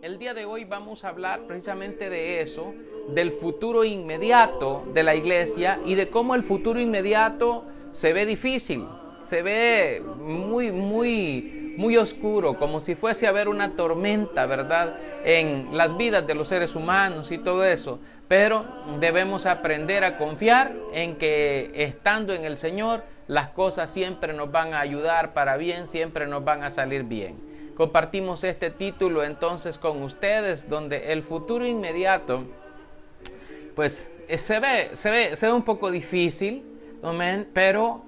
El día de hoy vamos a hablar precisamente de eso, del futuro inmediato de la iglesia y de cómo el futuro inmediato se ve difícil, se ve muy oscuro, como si fuese a haber una tormenta, ¿verdad?, en las vidas de los seres humanos y todo eso. Pero debemos aprender a confiar en que estando en el Señor, las cosas siempre nos van a ayudar para bien, siempre nos van a salir bien. Compartimos este título entonces con ustedes, donde el futuro inmediato, pues se ve un poco difícil, amén, pero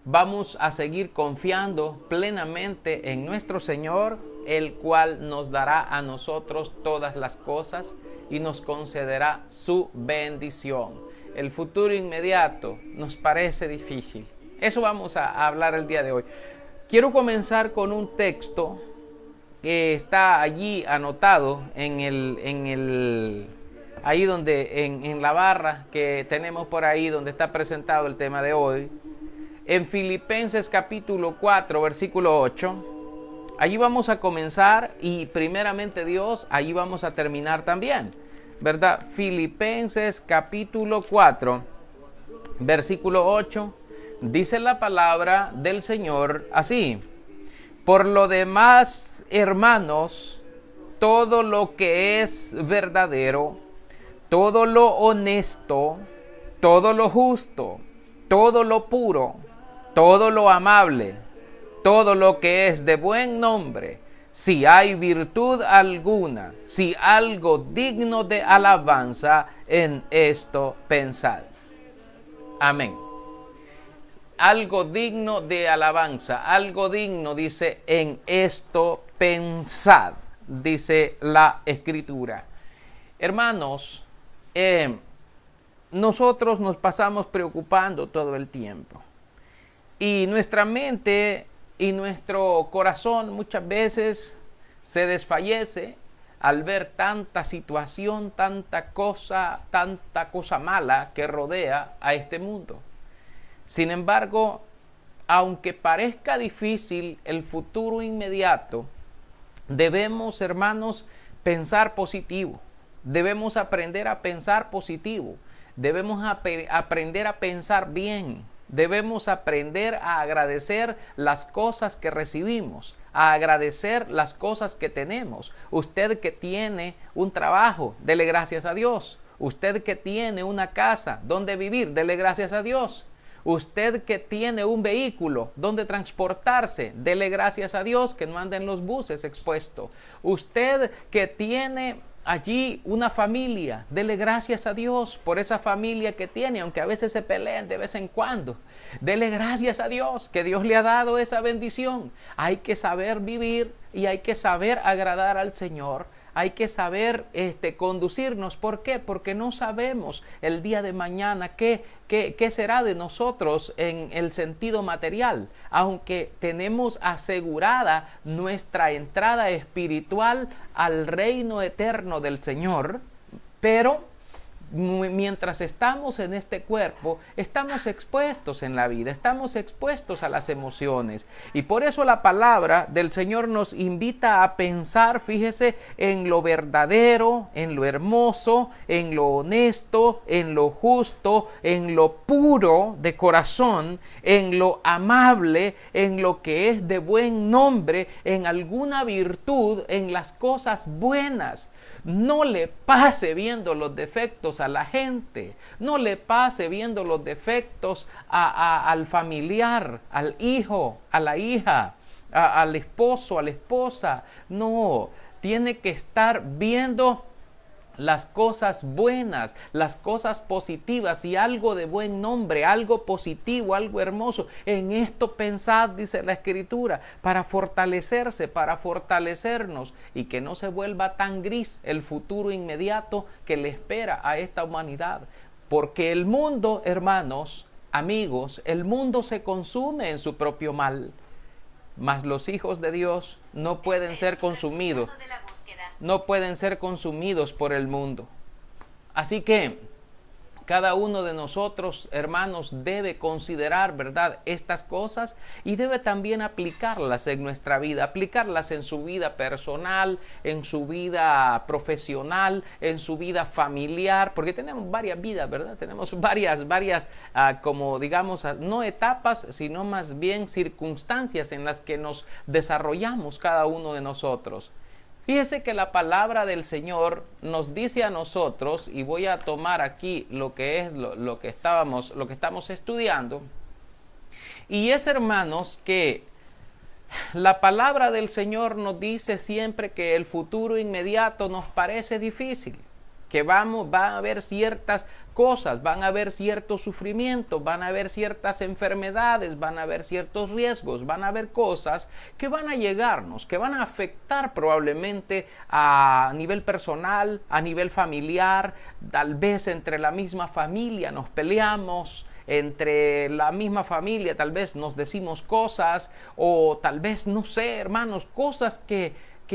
vamos a seguir confiando plenamente en nuestro Señor, el cual nos dará a nosotros todas las cosas y nos concederá su bendición. El futuro inmediato nos parece difícil. Eso vamos a hablar el día de hoy. Quiero comenzar con un texto que está allí anotado ahí donde en la barra que tenemos por ahí donde está presentado el tema de hoy, en Filipenses capítulo 4 versículo 8. Allí vamos a comenzar y primeramente Dios, allí vamos a terminar también, ¿verdad? Filipenses capítulo 4 versículo 8, dice la palabra del Señor así: por lo demás, hermanos, todo lo que es verdadero, todo lo honesto, todo lo justo, todo lo puro, todo lo amable, todo lo que es de buen nombre, si hay virtud alguna, si algo digno de alabanza, en esto pensad. Amén. Algo digno de alabanza, algo digno, dice, en esto pensad, dice la Escritura. Hermanos, nosotros nos pasamos preocupando todo el tiempo. Y nuestra mente y nuestro corazón muchas veces se desfallece al ver tanta situación, tanta cosa mala que rodea a este mundo. Sin embargo, aunque parezca difícil el futuro inmediato, debemos, hermanos, pensar positivo. Debemos aprender a pensar positivo. Debemos aprender a pensar bien. Debemos aprender a agradecer las cosas que recibimos, a agradecer las cosas que tenemos. Usted que tiene un trabajo, dele gracias a Dios. Usted que tiene una casa donde vivir, dele gracias a Dios. Usted que tiene un vehículo donde transportarse, dele gracias a Dios que no anda en los buses expuesto. Usted que tiene allí una familia, dele gracias a Dios por esa familia que tiene, aunque a veces se peleen de vez en cuando. Dele gracias a Dios que Dios le ha dado esa bendición. Hay que saber vivir y hay que saber agradar al Señor. Hay que saber conducirnos. ¿Por qué? Porque no sabemos el día de mañana qué será de nosotros en el sentido material. Aunque tenemos asegurada nuestra entrada espiritual al reino eterno del Señor, pero mientras estamos en este cuerpo, estamos expuestos en la vida, estamos expuestos a las emociones. Y por eso la palabra del Señor nos invita a pensar, fíjese, en lo verdadero, en lo hermoso, en lo honesto, en lo justo, en lo puro de corazón, en lo amable, en lo que es de buen nombre, en alguna virtud, en las cosas buenas. No le pase viendo los defectos a la gente, no le pase viendo los defectos al familiar, al hijo, a la hija, al esposo, a la esposa. No, tiene que estar viendo las cosas buenas, las cosas positivas y algo de buen nombre, algo positivo, algo hermoso. En esto pensad, dice la Escritura, para fortalecerse, para fortalecernos y que no se vuelva tan gris el futuro inmediato que le espera a esta humanidad. Porque el mundo, hermanos, amigos, el mundo se consume en su propio mal, mas los hijos de Dios no pueden ser consumidos. No pueden ser consumidos por el mundo. Así que Cada uno de nosotros, hermanos, debe considerar, ¿verdad?, estas cosas y debe también aplicarlas en nuestra vida, aplicarlas en su vida personal, en su vida profesional, en su vida familiar, porque tenemos varias vidas, ¿verdad? Tenemos varias, como digamos, no etapas, sino más bien circunstancias en las que nos desarrollamos cada uno de nosotros. Fíjese que la palabra del Señor nos dice a nosotros, y voy a tomar aquí lo que es lo que estamos estudiando, y es, hermanos, que la palabra del Señor nos dice siempre que el futuro inmediato nos parece difícil, que va a haber ciertas cosas, van a haber ciertos sufrimientos, van a haber ciertas enfermedades, van a haber ciertos riesgos, van a haber cosas que van a llegarnos, que van a afectar probablemente a nivel personal, a nivel familiar, tal vez entre la misma familia nos peleamos, entre la misma familia tal vez nos decimos cosas, o tal vez, no sé, hermanos, cosas que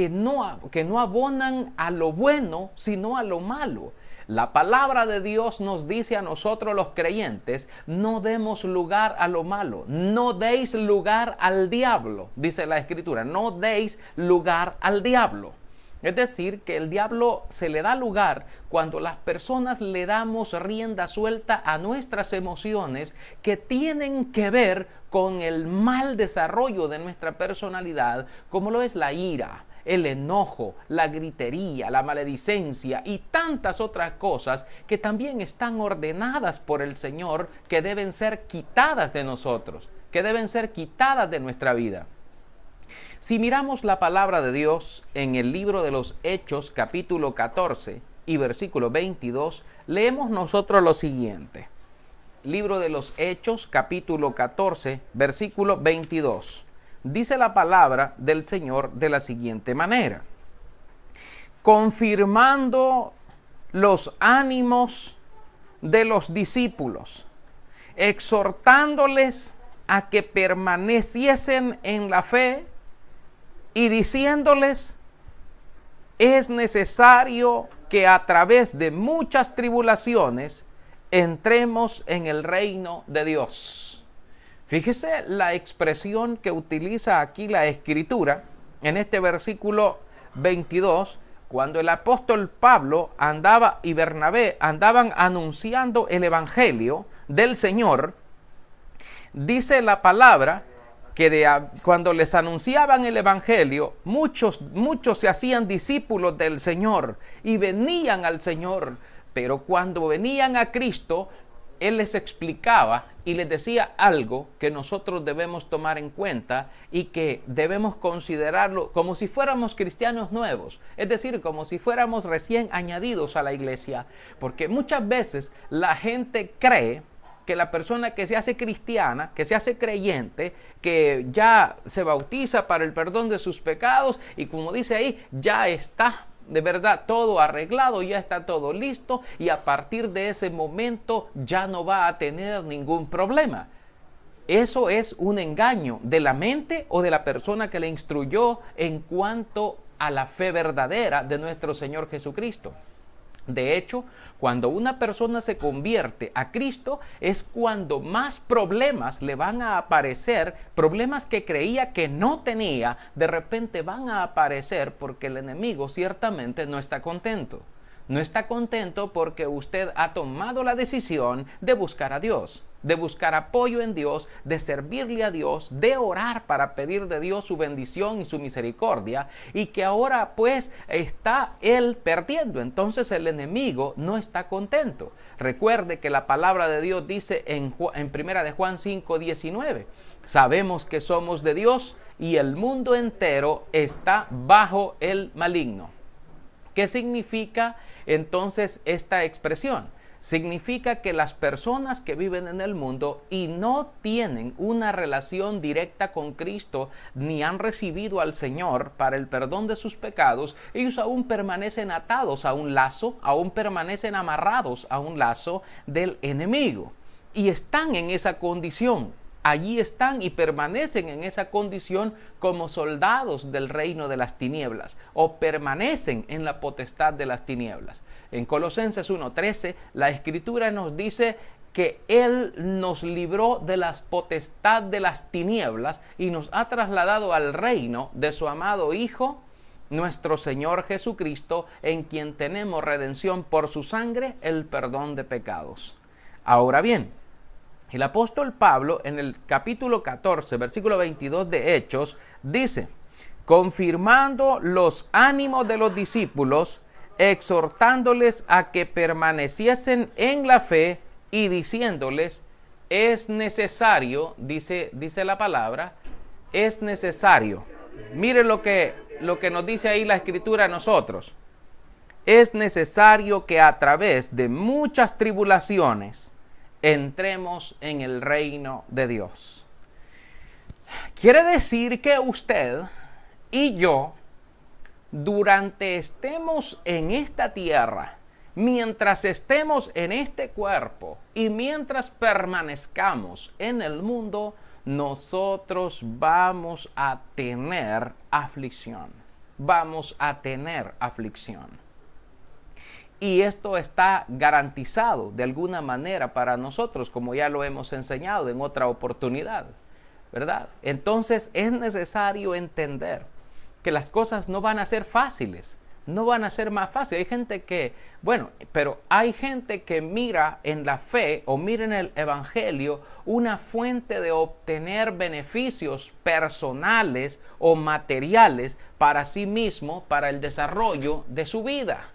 no abonan a lo bueno, sino a lo malo. La palabra de Dios nos dice a nosotros los creyentes, no demos lugar a lo malo, no deis lugar al diablo, dice la Escritura, no deis lugar al diablo. Es decir, que el diablo se le da lugar cuando las personas le damos rienda suelta a nuestras emociones que tienen que ver con el mal desarrollo de nuestra personalidad, como lo es la ira, el enojo, la gritería, la maledicencia y tantas otras cosas que también están ordenadas por el Señor, que deben ser quitadas de nosotros, que deben ser quitadas de nuestra vida. Si miramos la palabra de Dios en el libro de los Hechos, capítulo 14 y versículo 22, leemos nosotros lo siguiente. Libro de los Hechos, capítulo 14, versículo 22. Dice la palabra del Señor de la siguiente manera: confirmando los ánimos de los discípulos, exhortándoles a que permaneciesen en la fe y diciéndoles, es necesario que a través de muchas tribulaciones entremos en el reino de Dios. Fíjese la expresión que utiliza aquí la Escritura en este versículo 22, cuando el apóstol Pablo y Bernabé andaban anunciando el evangelio del Señor. Dice la palabra que cuando les anunciaban el evangelio, muchos se hacían discípulos del Señor y venían al Señor, pero cuando venían a Cristo, Él les explicaba y les decía algo que nosotros debemos tomar en cuenta y que debemos considerarlo como si fuéramos cristianos nuevos, es decir, como si fuéramos recién añadidos a la iglesia, porque muchas veces la gente cree que la persona que se hace cristiana, que se hace creyente, que ya se bautiza para el perdón de sus pecados y, como dice ahí, ya está de verdad todo arreglado, ya está todo listo y a partir de ese momento ya no va a tener ningún problema. Eso es un engaño de la mente o de la persona que le instruyó en cuanto a la fe verdadera de nuestro Señor Jesucristo. De hecho, cuando una persona se convierte a Cristo es cuando más problemas le van a aparecer, problemas que creía que no tenía, de repente van a aparecer porque el enemigo ciertamente no está contento. No está contento porque usted ha tomado la decisión de buscar a Dios, de buscar apoyo en Dios, de servirle a Dios, de orar para pedir de Dios su bendición y su misericordia, y que ahora pues está él perdiendo. Entonces el enemigo no está contento. Recuerde que la palabra de Dios dice en Primera de Juan 5:19, sabemos que somos de Dios y el mundo entero está bajo el maligno. ¿Qué significa entonces esta expresión? Significa que las personas que viven en el mundo y no tienen una relación directa con Cristo, ni han recibido al Señor para el perdón de sus pecados, ellos aún permanecen atados a un lazo, aún permanecen amarrados a un lazo del enemigo. Y están en esa condición. allí están y permanecen en esa condición como soldados del reino de las tinieblas, o permanecen en la potestad de las tinieblas. En Colosenses 1:13, la Escritura nos dice que Él nos libró de la potestad de las tinieblas y nos ha trasladado al reino de su amado Hijo, nuestro Señor Jesucristo, en quien tenemos redención por su sangre, el perdón de pecados. Ahora bien, el apóstol Pablo en el capítulo 14, versículo 22 de Hechos, dice, confirmando los ánimos de los discípulos, exhortándoles a que permaneciesen en la fe y diciéndoles, es necesario, dice la palabra, es necesario. Mire lo que nos dice ahí la Escritura a nosotros. Es necesario que a través de muchas tribulaciones entremos en el reino de Dios. Quiere decir que usted y yo, durante estemos en esta tierra, mientras estemos en este cuerpo y mientras permanezcamos en el mundo, nosotros vamos a tener aflicción. Vamos a tener aflicción. Y esto está garantizado de alguna manera para nosotros, como ya lo hemos enseñado en otra oportunidad, ¿verdad? Entonces es necesario entender que las cosas no van a ser fáciles, no van a ser más fáciles. Hay gente que, pero hay gente que mira en la fe o mira en el Evangelio una fuente de obtener beneficios personales o materiales para sí mismo, para el desarrollo de su vida.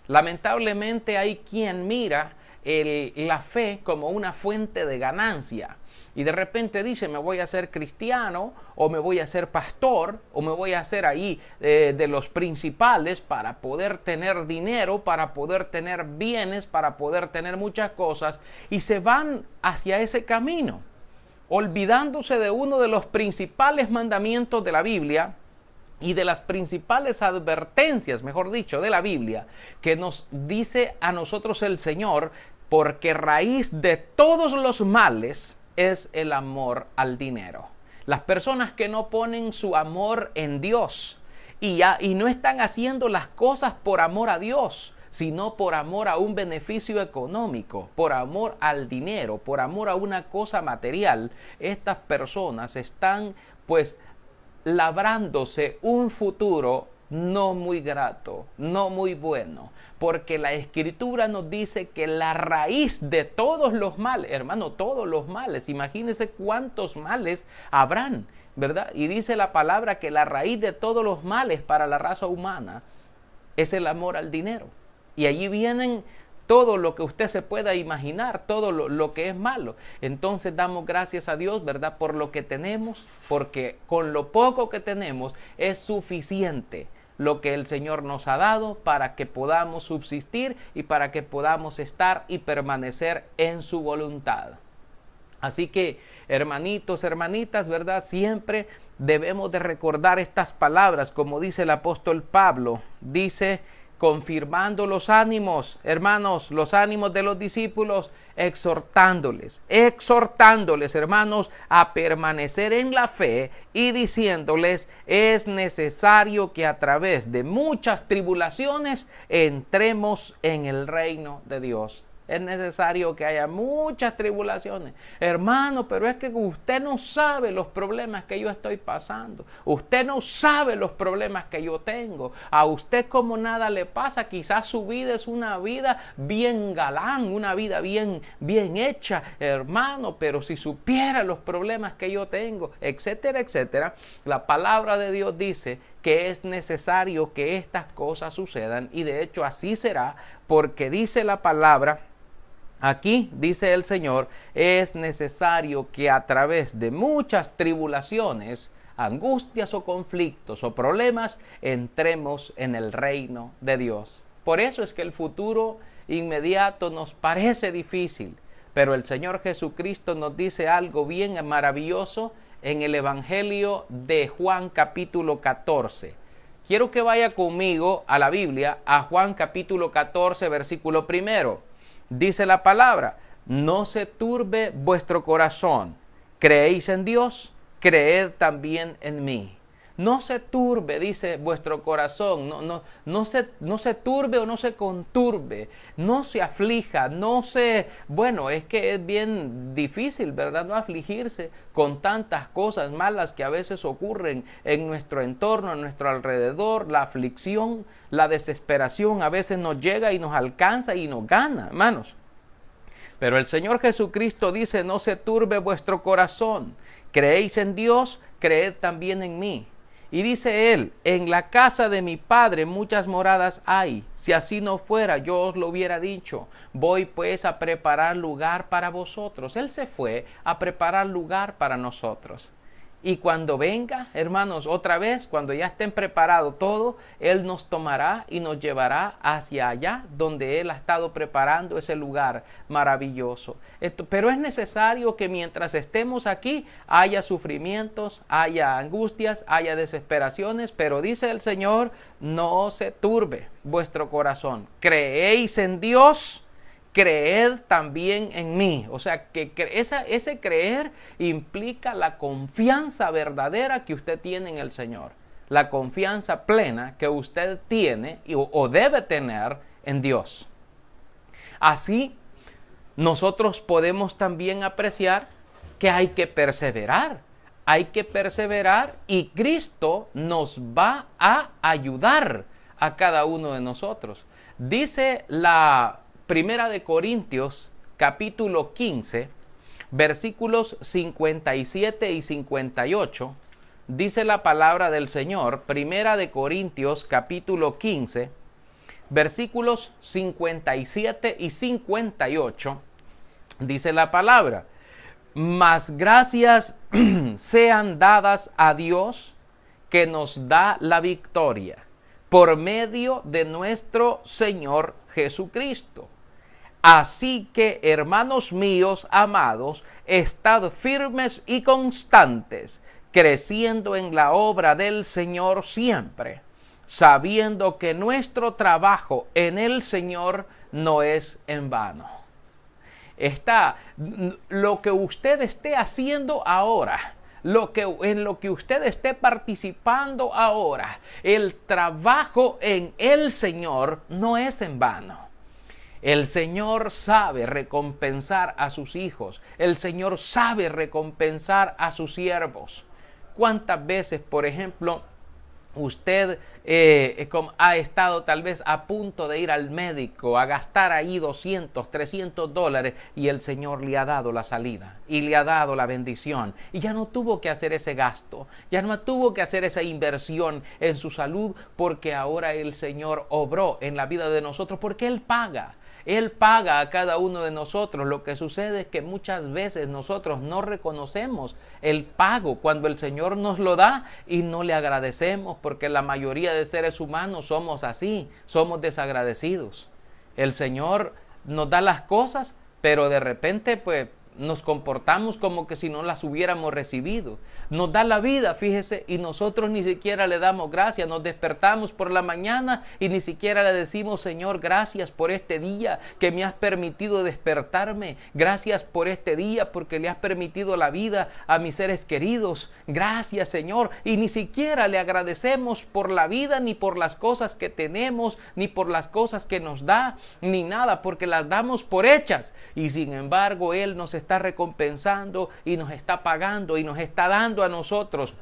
Lamentablemente hay quien mira la fe como una fuente de ganancia y de repente dice, me voy a hacer cristiano o me voy a hacer pastor o me voy a hacer ahí de los principales para poder tener dinero, para poder tener bienes, para poder tener muchas cosas, y se van hacia ese camino, olvidándose de uno de los principales mandamientos de la Biblia y de las principales advertencias, mejor dicho, de la Biblia, que nos dice a nosotros el Señor, porque raíz de todos los males es el amor al dinero. Las personas que no ponen su amor en Dios y no están haciendo las cosas por amor a Dios, sino por amor a un beneficio económico, por amor al dinero, por amor a una cosa material, estas personas están labrándose un futuro no muy grato, no muy bueno, porque la Escritura nos dice que la raíz de todos los males, hermano, todos los males, imagínense cuántos males habrán, ¿verdad? Y dice la palabra que la raíz de todos los males para la raza humana es el amor al dinero. Y allí vienen todo lo que usted se pueda imaginar, todo lo que es malo. Entonces damos gracias a Dios, ¿verdad?, por lo que tenemos, porque con lo poco que tenemos es suficiente lo que el Señor nos ha dado para que podamos subsistir y para que podamos estar y permanecer en su voluntad. Así que, hermanitos, hermanitas, ¿verdad?, siempre debemos de recordar estas palabras, como dice el apóstol Pablo, dice, confirmando los ánimos, hermanos, los ánimos de los discípulos, exhortándoles, hermanos, a permanecer en la fe y diciéndoles, es necesario que a través de muchas tribulaciones entremos en el reino de Dios. Es necesario que haya muchas tribulaciones. Hermano, pero es que usted no sabe los problemas que yo estoy pasando. Usted no sabe los problemas que yo tengo. A usted como nada le pasa. Quizás su vida es una vida bien galán, una vida bien hecha, hermano. Pero si supiera los problemas que yo tengo, etcétera, etcétera. La palabra de Dios dice que es necesario que estas cosas sucedan. Y de hecho así será, porque dice la palabra. Aquí, dice el Señor, es necesario que a través de muchas tribulaciones, angustias o conflictos o problemas, entremos en el reino de Dios. Por eso es que el futuro inmediato nos parece difícil, pero el Señor Jesucristo nos dice algo bien maravilloso en el Evangelio de Juan capítulo 14. Quiero que vaya conmigo a la Biblia, a Juan capítulo 14, versículo 1. Dice la palabra, no se turbe vuestro corazón, creéis en Dios, creed también en mí. No se turbe, dice vuestro corazón, no se turbe o no se conturbe, no se aflija, bueno, es que es bien difícil, ¿verdad? No afligirse con tantas cosas malas que a veces ocurren en nuestro entorno, en nuestro alrededor. La aflicción, la desesperación a veces nos llega y nos alcanza y nos gana, hermanos. Pero el Señor Jesucristo dice, no se turbe vuestro corazón, creéis en Dios, creed también en mí. Y dice él, en la casa de mi Padre muchas moradas hay. Si así no fuera, yo os lo hubiera dicho. Voy pues a preparar lugar para vosotros. Él se fue a preparar lugar para nosotros. Y cuando venga, hermanos, otra vez, cuando ya estén preparado todo, Él nos tomará y nos llevará hacia allá donde Él ha estado preparando ese lugar maravilloso. Pero es necesario que mientras estemos aquí haya sufrimientos, haya angustias, haya desesperaciones, pero dice el Señor, no se turbe vuestro corazón. Creéis en Dios, creed también en mí. O sea, que ese creer implica la confianza verdadera que usted tiene en el Señor. La confianza plena que usted tiene o debe tener en Dios. Así, nosotros podemos también apreciar que hay que perseverar. Hay que perseverar y Cristo nos va a ayudar a cada uno de nosotros. Dice la Primera de Corintios, capítulo 15, versículos 57 y 58, dice la palabra del Señor. Primera de Corintios, capítulo 15, versículos 57 y 58, dice la palabra: mas gracias sean dadas a Dios, que nos da la victoria, por medio de nuestro Señor Jesucristo. Así que, hermanos míos amados, estad firmes y constantes, creciendo en la obra del Señor siempre, sabiendo que nuestro trabajo en el Señor no es en vano. Lo que usted esté haciendo ahora, en lo que usted esté participando ahora, el trabajo en el Señor no es en vano. El Señor sabe recompensar a sus hijos. El Señor sabe recompensar a sus siervos. ¿Cuántas veces, por ejemplo, usted ha estado tal vez a punto de ir al médico, a gastar ahí $200, $300 y el Señor le ha dado la salida y le ha dado la bendición y ya no tuvo que hacer ese gasto, ya no tuvo que hacer esa inversión en su salud, porque ahora el Señor obró en la vida de nosotros, porque Él paga? Él paga a cada uno de nosotros. Lo que sucede es que muchas veces nosotros no reconocemos el pago cuando el Señor nos lo da y no le agradecemos, porque la mayoría de seres humanos somos así, somos desagradecidos. El Señor nos da las cosas, pero de repente pues nos comportamos como que si no las hubiéramos recibido. Nos da la vida, fíjese, y nosotros ni siquiera le damos gracias. Nos despertamos por la mañana y ni siquiera le decimos: Señor, gracias por este día que me has permitido despertarme. Gracias por este día porque le has permitido la vida a mis seres queridos. Gracias, Señor. Y ni siquiera le agradecemos por la vida, ni por las cosas que tenemos, ni por las cosas que nos da, ni nada, porque las damos por hechas. Y sin embargo, Él nos está recompensando y nos está pagando y nos está dando a nosotros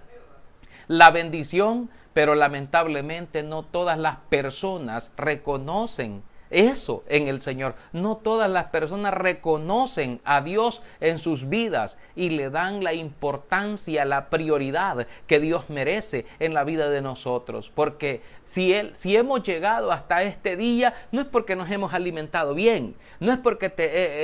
la bendición, pero lamentablemente no todas las personas reconocen eso en el Señor. No todas las personas reconocen a Dios en sus vidas y le dan la importancia, la prioridad que Dios merece en la vida de nosotros. Porque si hemos llegado hasta este día, no es porque nos hemos alimentado bien, no es porque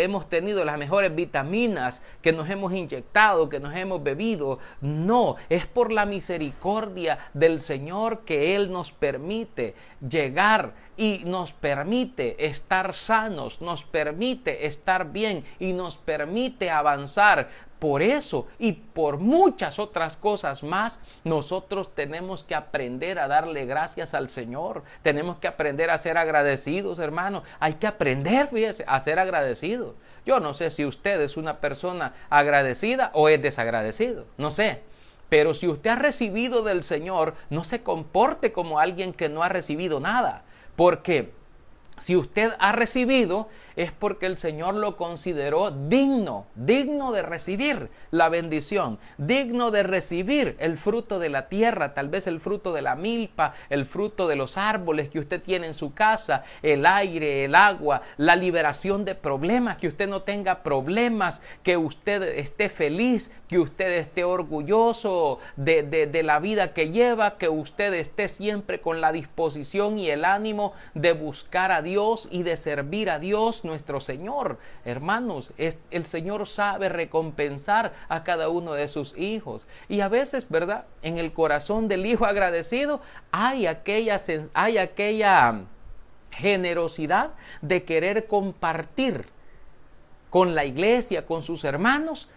hemos tenido las mejores vitaminas, que nos hemos inyectado, que nos hemos bebido. No, es por la misericordia del Señor que Él nos permite llegar y nos permite estar sanos, nos permite estar bien y nos permite avanzar por eso y por muchas otras cosas más, nosotros tenemos que aprender a darle gracias al Señor. Tenemos que aprender a ser agradecidos, hermanos. Hay que aprender, fíjese, a ser agradecidos. Yo no sé si usted es una persona agradecida o es desagradecido, no sé. Pero si usted ha recibido del Señor, no se comporte como alguien que no ha recibido nada. Porque si usted ha recibido, es porque el Señor lo consideró digno de recibir la bendición, digno de recibir el fruto de la tierra, tal vez el fruto de la milpa, el fruto de los árboles que usted tiene en su casa, el aire, el agua, la liberación de problemas, que usted no tenga problemas, que usted esté feliz, que usted esté orgulloso de la vida que lleva, que usted esté siempre con la disposición y el ánimo de buscar a Dios y de servir a Dios nuestro Señor. Hermanos, el Señor sabe recompensar a cada uno de sus hijos. Y a veces, ¿verdad?, en el corazón del hijo agradecido hay aquella generosidad de querer compartir con la iglesia, con sus hermanos,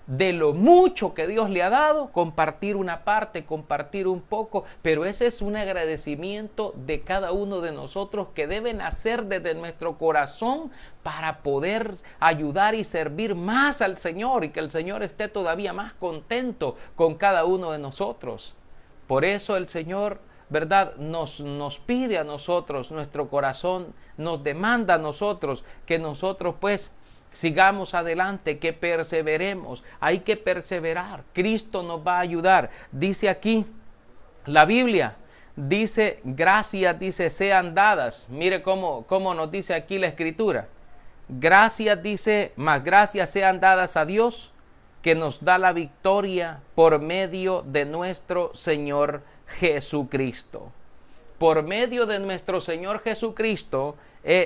de lo mucho que Dios le ha dado, compartir una parte, compartir un poco, pero ese es un agradecimiento de cada uno de nosotros que debe nacer desde nuestro corazón para poder ayudar y servir más al Señor y que el Señor esté todavía más contento con cada uno de nosotros. Por eso el Señor, ¿verdad?, nos pide a nosotros, nuestro corazón nos demanda a nosotros que nosotros pues sigamos adelante, que perseveremos. Hay que perseverar. Cristo nos va a ayudar. Dice aquí la Biblia, dice, gracias, dice, sean dadas. Mire cómo nos dice aquí la Escritura. Gracias, dice, más gracias sean dadas a Dios, que nos da la victoria por medio de nuestro Señor Jesucristo. Por medio de nuestro Señor Jesucristo,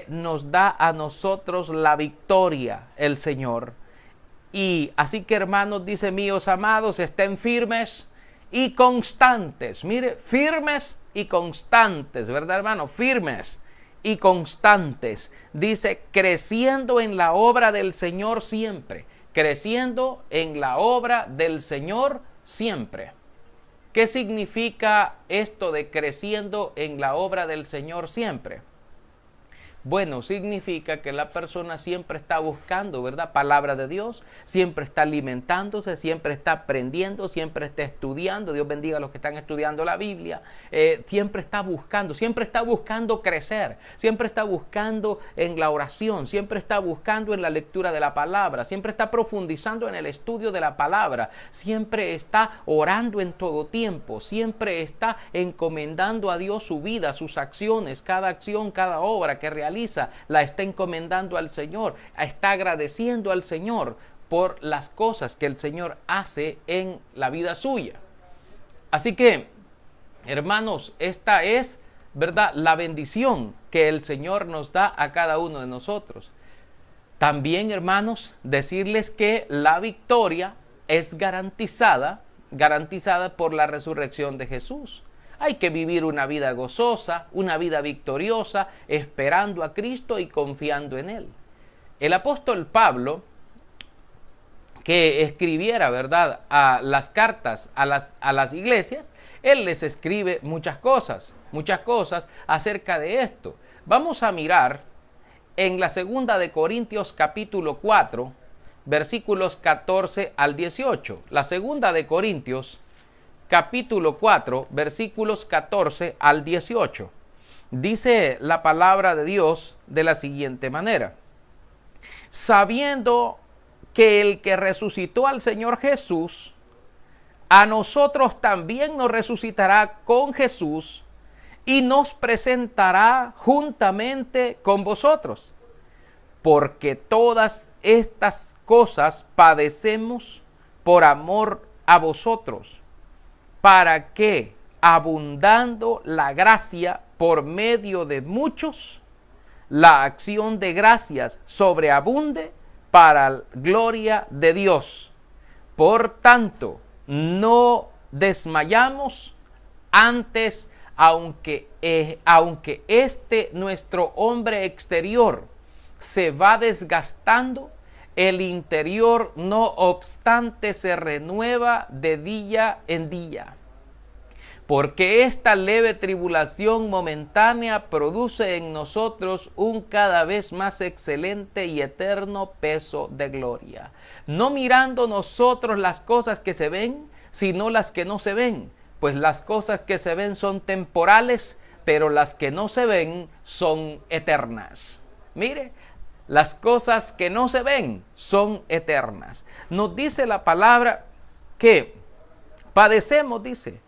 nos da a nosotros la victoria el Señor. Y así que, hermanos, dice, míos amados, estén firmes y constantes. Mire, firmes y constantes, ¿verdad, hermano? Firmes y constantes. Dice, creciendo en la obra del Señor siempre. Creciendo en la obra del Señor siempre. ¿Qué significa esto de creciendo en la obra del Señor siempre? Bueno, significa que la persona siempre está buscando, ¿verdad?, palabra de Dios, siempre está alimentándose, siempre está aprendiendo, siempre está estudiando. Dios bendiga a los que están estudiando la Biblia. Siempre está buscando crecer, siempre está buscando en la oración, siempre está buscando en la lectura de la palabra, siempre está profundizando en el estudio de la palabra, siempre está orando en todo tiempo, siempre está encomendando a Dios su vida, sus acciones, cada acción, cada obra que realiza, la está encomendando al Señor, está agradeciendo al Señor por las cosas que el Señor hace en la vida suya. Así que, hermanos, esta es, ¿verdad?, la bendición que el Señor nos da a cada uno de nosotros. También, hermanos, decirles que la victoria es garantizada por la resurrección de Jesús. Hay que vivir una vida gozosa, una vida victoriosa, esperando a Cristo y confiando en Él. El apóstol Pablo, que escribiera, ¿verdad?, a las cartas a las iglesias, él les escribe muchas cosas acerca de esto. Vamos a mirar en la segunda de Corintios capítulo 4, versículos 14 al 18. La segunda de Corintios capítulo 4, versículos 14 al 18. Dice la palabra de Dios de la siguiente manera: sabiendo que el que resucitó al Señor Jesús, a nosotros también nos resucitará con Jesús y nos presentará juntamente con vosotros. Porque todas estas cosas padecemos por amor a vosotros, para que, abundando la gracia por medio de muchos, la acción de gracias sobreabunde para gloria de Dios. Por tanto, no desmayamos, antes, aunque este nuestro hombre exterior se va desgastando, el interior no obstante se renueva de día en día. Porque esta leve tribulación momentánea produce en nosotros un cada vez más excelente y eterno peso de gloria. No mirando nosotros las cosas que se ven, sino las que no se ven. Pues las cosas que se ven son temporales, pero las que no se ven son eternas. Mire, las cosas que no se ven son eternas. Nos dice la palabra que padecemos, dice,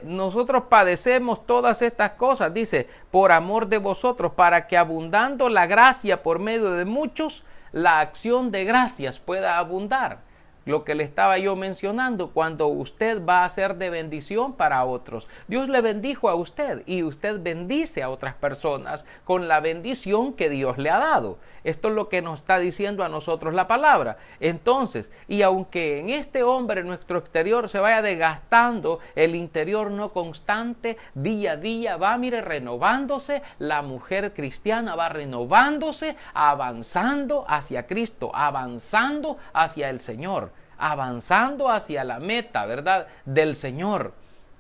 nosotros padecemos todas estas cosas, dice, por amor de vosotros, para que abundando la gracia por medio de muchos, la acción de gracias pueda abundar. Lo que le estaba yo mencionando, cuando usted va a ser de bendición para otros. Dios le bendijo a usted y usted bendice a otras personas con la bendición que Dios le ha dado. Esto es lo que nos está diciendo a nosotros la palabra. Entonces, y aunque en este hombre nuestro exterior se vaya desgastando, el interior no constante, día a día va, mire, renovándose. La mujer cristiana va renovándose, avanzando hacia Cristo, avanzando hacia el Señor, avanzando hacia la meta, ¿verdad?, del Señor.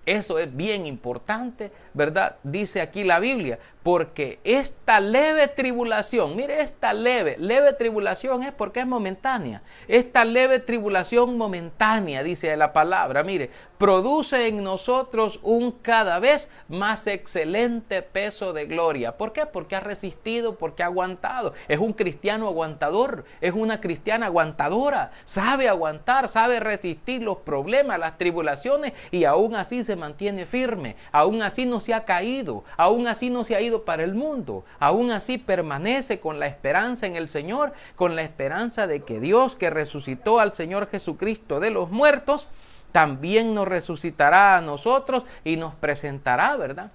Eso es bien importante, ¿verdad? Dice aquí la Biblia, porque esta leve tribulación, mire, esta leve tribulación es porque es momentánea. Esta leve tribulación momentánea, dice la palabra, mire, produce en nosotros un cada vez más excelente peso de gloria. ¿Por qué? Porque ha resistido, porque ha aguantado. Es un cristiano aguantador, es una cristiana aguantadora. Sabe aguantar, sabe resistir los problemas, las tribulaciones, y aún así se mantiene firme. Aún así no se ha caído, aún así no se ha ido para el mundo, aún así permanece con la esperanza en el Señor, con la esperanza de que Dios, que resucitó al Señor Jesucristo de los muertos, también nos resucitará a nosotros y nos presentará, ¿verdad?,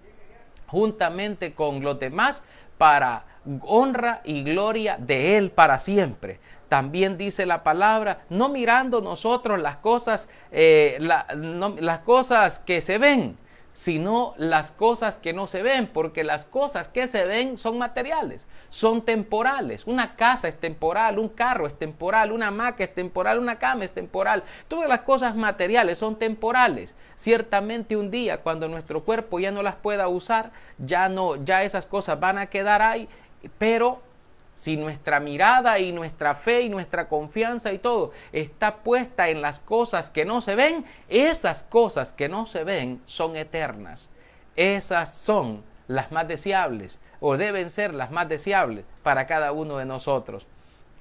juntamente con los demás para honra y gloria de Él para siempre. También dice la palabra, no mirando nosotros las cosas, las cosas que se ven, sino las cosas que no se ven, porque las cosas que se ven son materiales, son temporales. Una casa es temporal, un carro es temporal, una hamaca es temporal, una cama es temporal. Todas las cosas materiales son temporales. Ciertamente un día, cuando nuestro cuerpo ya no las pueda usar, ya esas cosas van a quedar ahí, pero si nuestra mirada y nuestra fe y nuestra confianza y todo está puesta en las cosas que no se ven, esas cosas que no se ven son eternas. Esas son las más deseables, o deben ser las más deseables para cada uno de nosotros.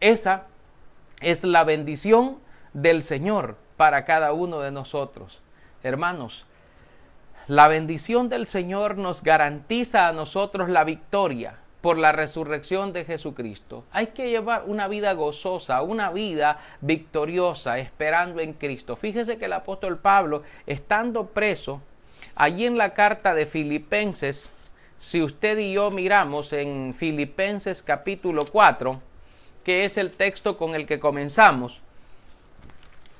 Esa es la bendición del Señor para cada uno de nosotros. Hermanos, la bendición del Señor nos garantiza a nosotros la victoria por la resurrección de Jesucristo. Hay que llevar una vida gozosa, una vida victoriosa, esperando en Cristo. Fíjese que el apóstol Pablo, estando preso, allí en la carta de Filipenses, si usted y yo miramos en Filipenses capítulo 4, que es el texto con el que comenzamos,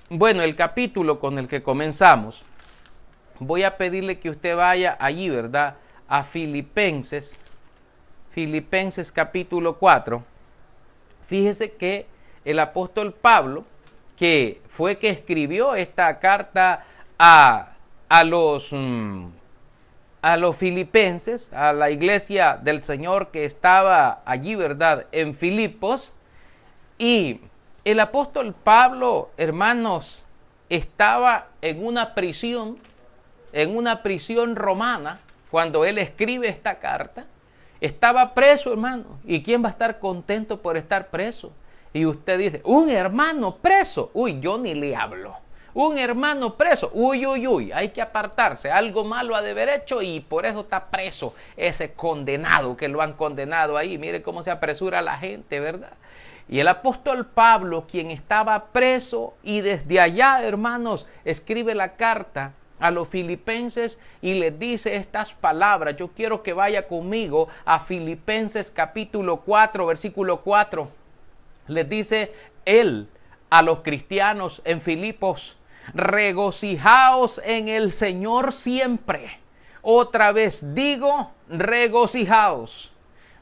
bueno, el capítulo con el que comenzamos, voy a pedirle que usted vaya allí, ¿verdad?, a Filipenses capítulo 4, fíjese que el apóstol Pablo, que fue que escribió esta carta a los filipenses, a la iglesia del Señor que estaba allí, ¿verdad?, en Filipos, y el apóstol Pablo, hermanos, estaba en una prisión romana, cuando él escribe esta carta. Estaba preso, hermano. ¿Y quién va a estar contento por estar preso? Y usted dice, un hermano preso. Uy, yo ni le hablo. Un hermano preso. Uy. Hay que apartarse. Algo malo ha de haber hecho y por eso está preso ese condenado que lo han condenado ahí. Mire cómo se apresura la gente, ¿verdad? Y el apóstol Pablo, quien estaba preso y desde allá, hermanos, escribe la carta a los filipenses y les dice estas palabras. Yo quiero que vaya conmigo a Filipenses capítulo 4, versículo 4. Les dice él a los cristianos en Filipos, regocijaos en el Señor siempre. Otra vez digo, regocijaos.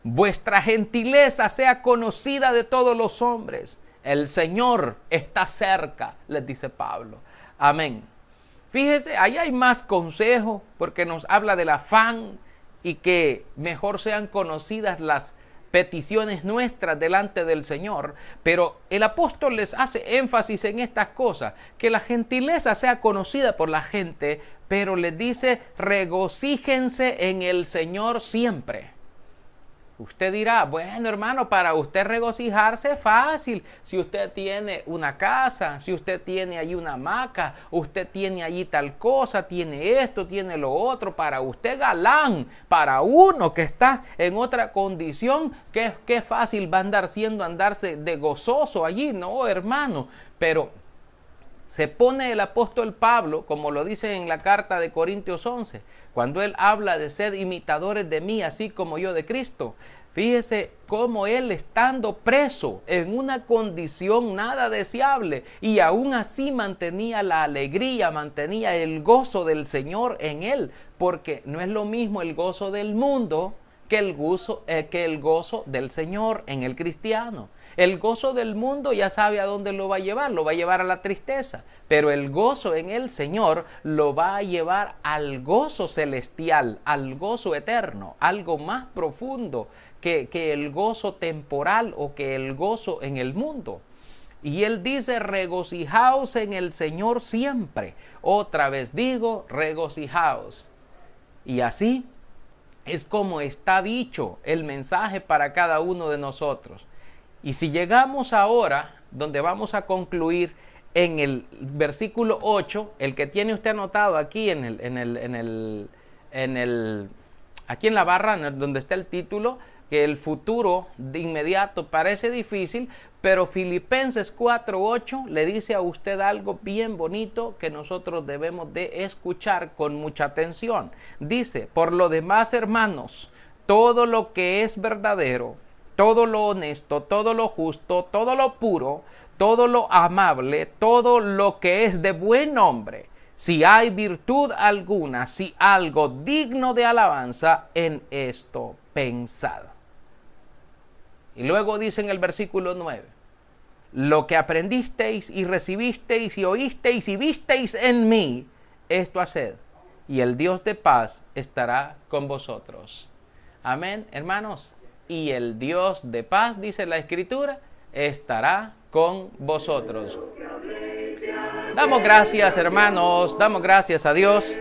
Vuestra gentileza sea conocida de todos los hombres. El Señor está cerca, les dice Pablo. Amén. Fíjese, ahí hay más consejo porque nos habla del afán y que mejor sean conocidas las peticiones nuestras delante del Señor, pero el apóstol les hace énfasis en estas cosas, que la gentileza sea conocida por la gente, pero les dice, regocíjense en el Señor siempre. Usted dirá, bueno hermano, para usted regocijarse es fácil. Si usted tiene una casa, si usted tiene allí una hamaca, usted tiene allí tal cosa, tiene esto, tiene lo otro. Para usted galán, para uno que está en otra condición, qué fácil va a andarse de gozoso allí, no hermano. Pero se pone el apóstol Pablo, como lo dice en la carta de Corintios 11, cuando él habla de ser imitadores de mí, así como yo de Cristo. Fíjese cómo él, estando preso en una condición nada deseable, y aún así mantenía la alegría, mantenía el gozo del Señor en él, porque no es lo mismo el gozo del mundo que el gozo del Señor en el cristiano. El gozo del mundo ya sabe a dónde lo va a llevar a la tristeza, pero el gozo en el Señor lo va a llevar al gozo celestial, al gozo eterno, algo más profundo que el gozo temporal o que el gozo en el mundo. Y él dice, regocijaos en el Señor siempre. Otra vez digo, regocijaos. Y así es como está dicho el mensaje para cada uno de nosotros. Y si llegamos ahora, donde vamos a concluir en el versículo 8, el que tiene usted anotado aquí aquí en la barra donde está el título, que el futuro de inmediato parece difícil, pero Filipenses 4:8 le dice a usted algo bien bonito que nosotros debemos de escuchar con mucha atención. Dice, por lo demás, hermanos, todo lo que es verdadero, todo lo honesto, todo lo justo, todo lo puro, todo lo amable, todo lo que es de buen nombre, si hay virtud alguna, si algo digno de alabanza, en esto pensad. Y luego dice en el versículo 9, lo que aprendisteis y recibisteis y oísteis y visteis en mí, esto haced, y el Dios de paz estará con vosotros. Amén, hermanos. Y el Dios de paz, dice la Escritura, estará con vosotros. Damos gracias, hermanos, damos gracias a Dios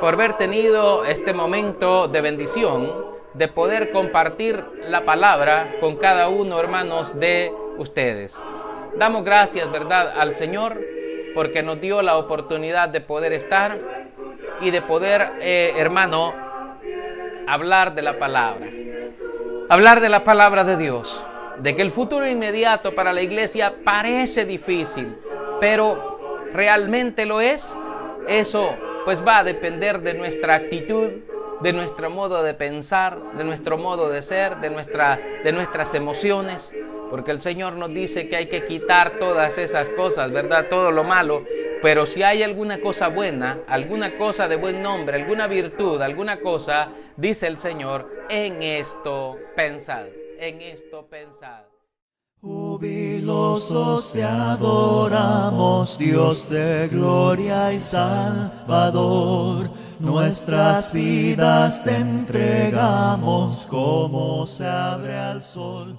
por haber tenido este momento de bendición, de poder compartir la palabra con cada uno, hermanos, de ustedes. Damos gracias, ¿verdad?, al Señor, porque nos dio la oportunidad de poder estar y de poder, hermano, hablar de la palabra. Hablar de la palabra de Dios, de que el futuro inmediato para la iglesia parece difícil, pero realmente lo es. Eso pues va a depender de nuestra actitud, de nuestro modo de pensar, de nuestro modo de ser, de nuestras emociones, porque el Señor nos dice que hay que quitar todas esas cosas, ¿verdad? Todo lo malo, pero si hay alguna cosa buena, alguna cosa de buen nombre, alguna virtud, alguna cosa, dice el Señor, en esto pensad, en esto pensad. Jubilosos te adoramos, Dios de gloria y Salvador. Nuestras vidas te entregamos como se abre al sol.